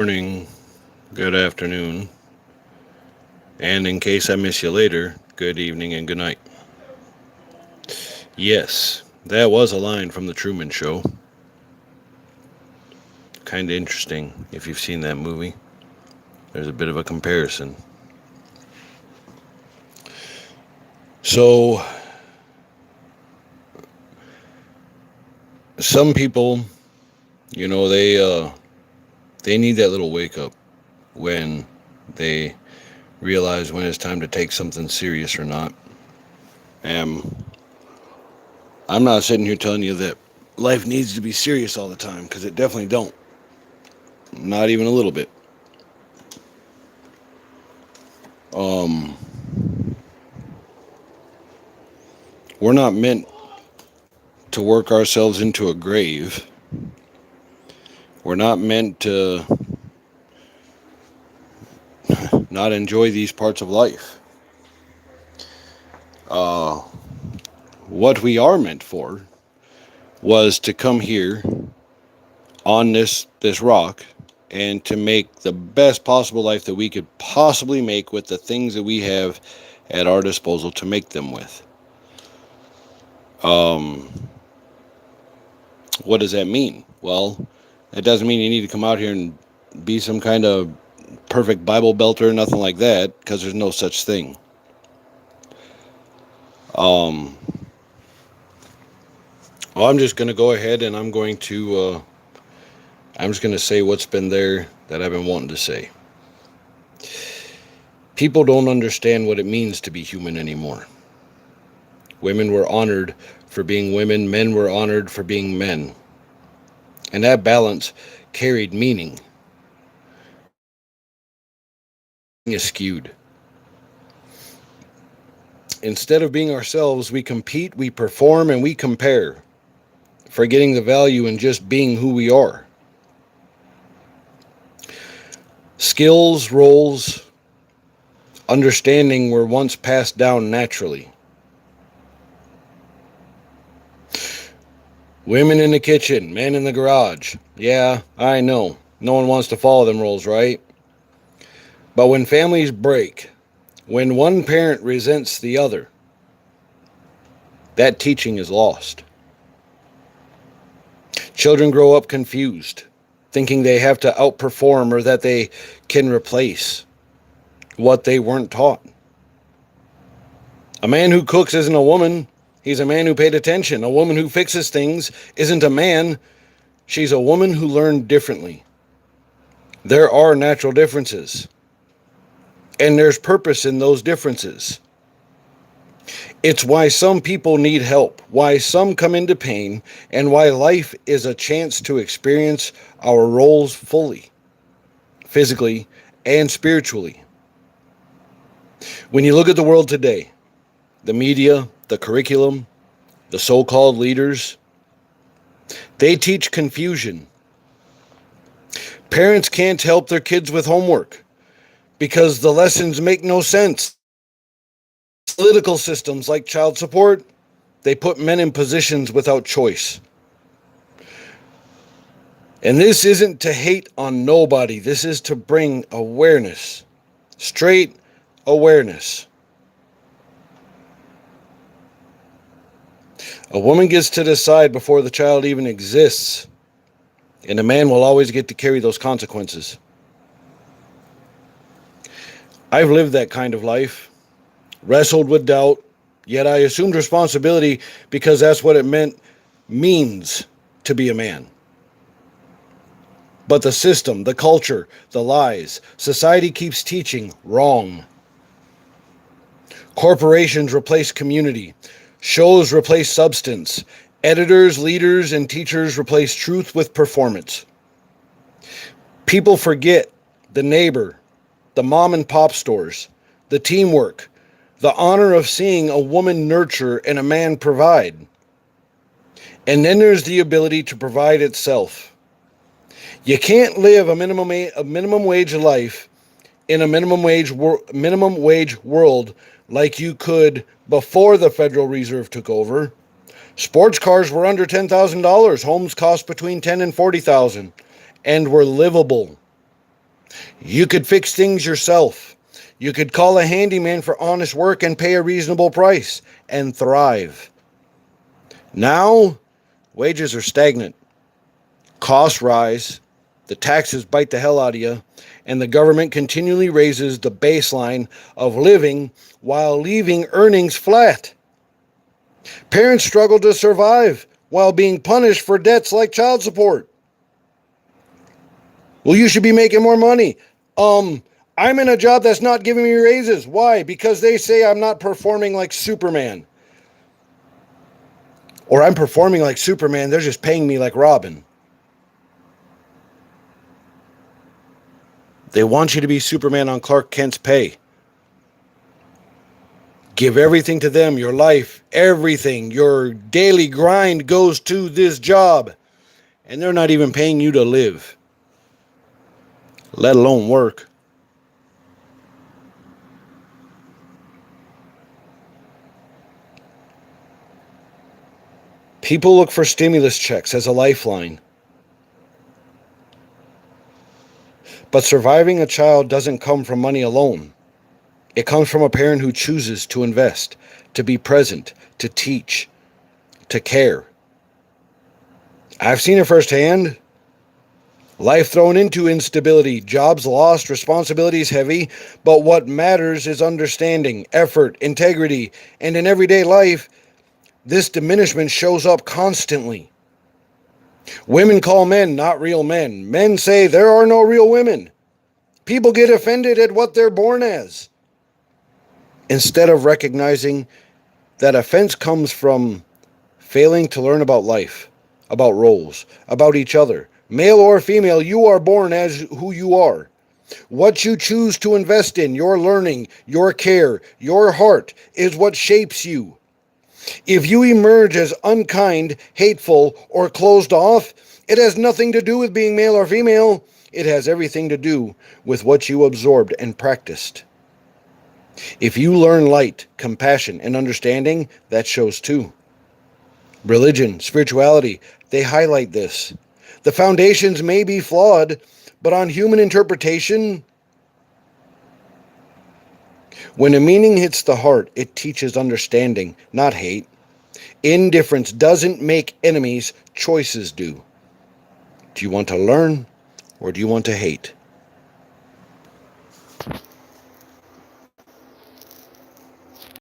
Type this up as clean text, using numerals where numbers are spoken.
Morning, good afternoon, and in case I miss you later, good evening and good night. Yes, that was a line from The Truman Show. Kind of interesting if you've seen that movie. There's a bit of a comparison. So, some people, you know, they need that little wake up when they realize when it's time to take something serious or not. Um, I'm not sitting here telling you that life needs to be serious all the time because it definitely don't. Not even a little bit. Um, we're not meant to work ourselves into a grave. We're not meant to not enjoy these parts of life. Uh, what we are meant for was to come here on this rock and to make the best possible life that we could possibly make with the things that we have at our disposal to make them with. Um, what does that mean? Well, it doesn't mean you need to come out here and be some kind of perfect Bible belter, nothing like that, because there's no such thing. Um, well, I'm just going to go ahead and I'm just going to say what's been there that I've been wanting to say. People don't understand what it means to be human anymore. Women were honored for being women, men were honored for being men. And that balance carried meaning. Is skewed. Instead of being ourselves, we compete, we perform, and we compare, forgetting the value in just being who we are. Skills, roles, understanding were once passed down naturally. Women in the kitchen, men in the garage. Yeah, I know. No one wants to follow them roles, right? But when families break, when one parent resents the other, that teaching is lost. Children grow up confused, thinking they have to outperform or that they can replace what they weren't taught. A man who cooks isn't a woman. He's a man who paid attention. A woman who fixes things isn't a man. She's a woman who learned differently. There are natural differences, and there's purpose in those differences. It's why some people need help, why some come into pain, and why life is a chance to experience our roles fully, physically and spiritually. When you look at the world today, the media, the curriculum, the so-called leaders, they teach confusion. Parents can't help their kids with homework because the lessons make no sense. Political systems like child support, they put men in positions without choice. And this isn't to hate on nobody. This is to bring awareness, straight awareness. A woman gets to decide before the child even exists, and a man will always get to carry those consequences. I've lived that kind of life, wrestled with doubt, yet I assumed responsibility because that's what it means to be a man. But the system, the culture, the lies, society keeps teaching wrong. Corporations replace community. Shows replace substance. Editors, leaders, and teachers replace truth with performance. People forget the neighbor, the mom and pop stores, the teamwork, the honor of seeing a woman nurture and a man provide. And then there's the ability to provide itself. You can't live a minimum wage life in a minimum wage world like you could before the Federal Reserve took over. Sports cars were under $10,000. Homes cost between $10,000 and $40,000 and were livable. You could fix things yourself. You could call a handyman for honest work and pay a reasonable price and thrive. Now, wages are stagnant. Costs rise. The taxes bite the hell out of you. And the government continually raises the baseline of living while leaving earnings flat. Parents struggle to survive while being punished for debts like child support. Well, you should be making more money. I'm in a job that's not giving me raises. Why? Because they say I'm not performing like Superman. Or I'm performing like Superman, they're just paying me like Robin. They want you to be Superman on Clark Kent's pay. Give everything to them, your life, everything. Your daily grind goes to this job. And they're not even paying you to live, let alone work. People look for stimulus checks as a lifeline. But surviving a child doesn't come from money alone. It comes from a parent who chooses to invest, to be present, to teach, to care. I've seen it firsthand. Life thrown into instability, jobs lost, responsibilities heavy, but what matters is understanding, effort, integrity, and in everyday life, this diminishment shows up constantly. Women call men not real men. Men say there are no real women. People get offended at what they're born as. Instead of recognizing that offense comes from failing to learn about life, about roles, about each other. Male or female, you are born as who you are. What you choose to invest in, your learning, your care, your heart, is what shapes you. If you emerge as unkind, hateful, or closed off, it has nothing to do with being male or female. It has everything to do with what you absorbed and practiced. If you learn light, compassion, and understanding, that shows too. Religion, spirituality, they highlight this. The foundations may be flawed, but on human interpretation, when a meaning hits the heart, it teaches understanding, not hate. Indifference doesn't make enemies, choices do. Do you want to learn or do you want to hate?